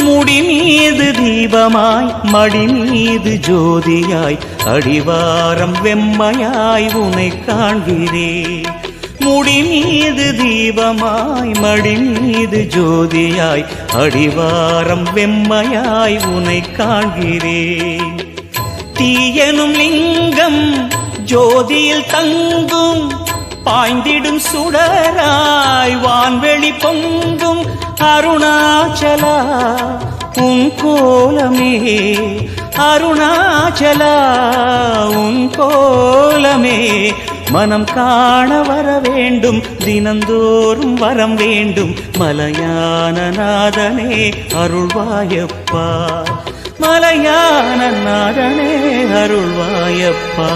முடி மீது தீபமாய் மடி மீது ஜோதியாய் அடிவாரம் வெம்மையாய் உனை காண்கிறேன். முடி மீது தீபமாய் மடி மீது ஜோதியாய் அடிவாரம் வெம்மையாய் உனை காண்கிறேன். தீயனும் லிங்கம் ஜோதியில் தங்கும் பாய்ந்திடும் சுடராய் வான்வெளி பொங்கும் அருணாச்சலா உன் கோலமே, அருணாச்சலா உன் கோலமே. மனம் காண வர வேண்டும், தினந்தோறும் வரம் வேண்டும். மலையான நாதனே அருள்வாயப்பா, மலையான நாதனே அருள்வாயப்பா.